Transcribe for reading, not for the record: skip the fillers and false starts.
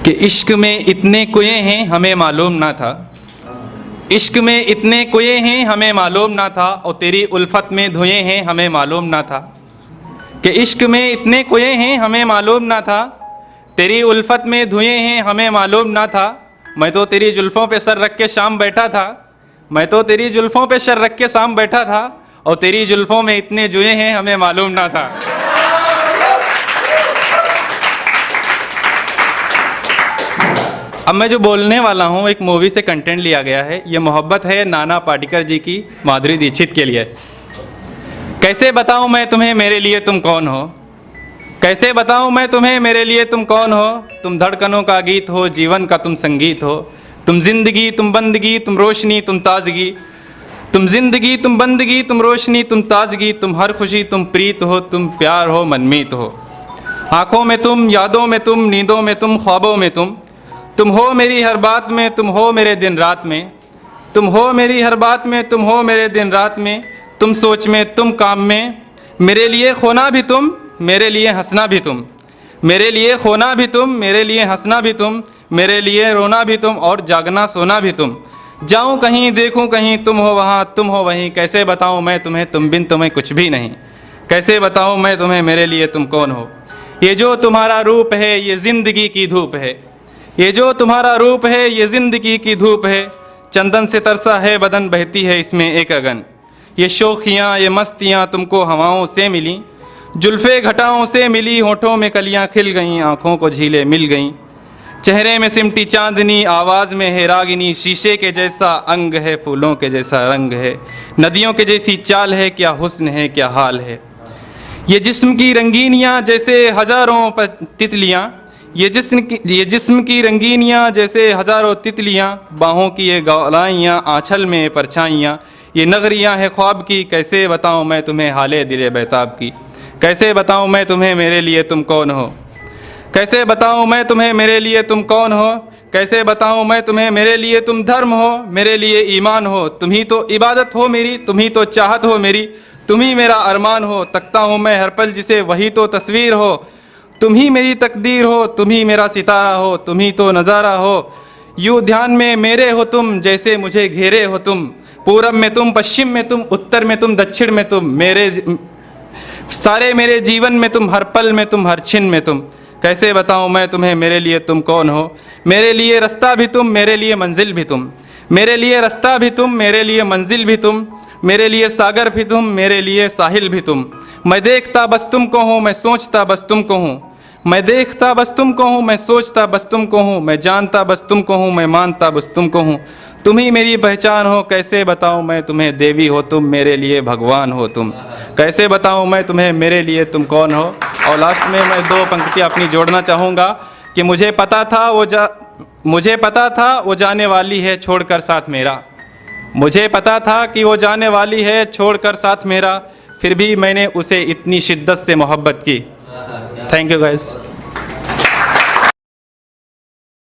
कि इश्क में इतने कुएं हैं हमें मालूम ना था, इश्क में इतने कुएं हैं हमें मालूम ना था, और तेरी उल्फत में धुएं हैं हमें मालूम ना था। कि इश्क में इतने कुएं हैं हमें मालूम ना था, तेरी उल्फत में धुएं हैं हमें मालूम ना था। मैं तो तेरी जुल्फ़ों पे सर रख के शाम बैठा था, मैं तो तेरी जुल्फ़ों पे सर रख के शाम बैठा था, और तेरी जुल्फ़ों में इतने जुए हैं हमें मालूम ना था। अब मैं जो बोलने वाला हूँ एक मूवी से कंटेंट लिया गया है। ये मोहब्बत है नाना पाटेकर जी की माधुरी दीक्षित के लिए। कैसे बताऊँ मैं तुम्हें मेरे लिए तुम कौन हो, कैसे बताऊँ मैं तुम्हें मेरे लिए तुम कौन हो। तुम धड़कनों का गीत हो, जीवन का तुम संगीत हो, तुम जिंदगी तुम बंदगी तुम रोशनी तुम ताजगी, तुम जिंदगी तुम बंदगी तुम रोशनी तुम ताजगी, तुम हर खुशी तुम प्रीत हो, तुम प्यार हो मनमीत हो। आँखों में तुम, यादों में तुम, नींदों में तुम, ख्वाबों में तुम हो मेरी हर बात में, तुम हो मेरे दिन रात में, तुम हो मेरी हर बात में, तुम हो मेरे दिन रात में, तुम सोच में तुम काम में, मेरे लिए खोना भी तुम, मेरे लिए हंसना भी तुम, मेरे लिए खोना भी तुम, मेरे लिए हंसना भी तुम, मेरे लिए रोना भी तुम और जागना सोना भी तुम। जाऊँ कहीं देखूँ कहीं तुम हो वहाँ तुम हो वहीं, कैसे बताऊँ मैं तुम्हें तुम बिन तुम्हें कुछ भी नहीं, कैसे बताऊँ मैं तुम्हें मेरे लिए तुम कौन हो। ये जो तुम्हारा रूप है ये ज़िंदगी की धूप है, ये जो तुम्हारा रूप है ये ज़िंदगी की धूप है, चंदन से तरसा है बदन बहती है इसमें एक अगन। ये शोखियाँ ये मस्तियाँ तुमको हवाओं से मिली, जुल्फ़े घटाओं से मिली, होठों में कलियाँ खिल गईं, आँखों को झीलें मिल गईं, चेहरे में सिमटी चांदनी, आवाज़ में है रागिनी, शीशे के जैसा अंग है फूलों के जैसा रंग है, नदियों के जैसी चाल है, क्या हुस्न है क्या हाल है। ये जिस्म की रंगीनियाँ जैसे हज़ारों तितलियाँ, ये जिस्म की रंगीनियाँ जैसे हज़ारों तितलियाँ, बाहों की ये गौलाइयाँ आँचल में परछाइयाँ, ये नगरियाँ है ख्वाब की, कैसे बताऊँ मैं तुम्हें हाले दिले बेताब की, कैसे बताऊँ मैं तुम्हें मेरे लिए तुम कौन हो, कैसे बताऊँ मैं तुम्हें मेरे लिए तुम कौन हो, कैसे बताऊँ मैं तुम्हें मेरे लिए तुम धर्म हो, मेरे लिए ईमान हो, तुम ही तो इबादत हो मेरी, तुम ही तो चाहत हो मेरी, तुम ही मेरा अरमान हो, तकता हूँ मैं हर पल जिसे वही तो तस्वीर हो, तुम ही मेरी तकदीर हो, तुम ही मेरा सितारा हो, तुम ही तो नज़ारा हो। यूँ ध्यान में मेरे हो तुम, जैसे मुझे घेरे हो तुम, पूरब में तुम, पश्चिम में तुम, उत्तर में तुम, दक्षिण में तुम, मेरे सारे मेरे जीवन में तुम, हर पल में तुम, हर छिन में तुम। कैसे बताऊँ मैं तुम्हें मेरे लिए तुम कौन हो, मेरे लिए रास्ता भी तुम, मेरे लिए मंजिल भी तुम, मेरे लिए रास्ता भी तुम, मेरे लिए मंजिल भी तुम, मेरे लिए सागर भी तुम, मेरे लिए साहिल भी तुम। मैं देखता बस तुमको हूँ, मैं सोचता बस तुमको हूँ, मैं देखता बस तुमको हूँ, मैं सोचता बस तुमको हूँ, मैं जानता बस तुमको हूँ, मैं मानता बस तुमको हूँ, तुम ही मेरी पहचान हो। कैसे बताऊँ मैं तुम्हें देवी हो तुम, मेरे लिए भगवान हो तुम, कैसे बताऊँ मैं तुम्हें मेरे लिए तुम कौन हो। और लास्ट में मैं दो पंक्तियाँ अपनी जोड़ना चाहूँगा कि मुझे पता था वो जाने वाली है छोड़कर साथ मेरा, मुझे पता था कि वो जाने वाली है छोड़कर साथ मेरा, फिर भी मैंने उसे इतनी शिद्दत से मोहब्बत की। Thank you guys.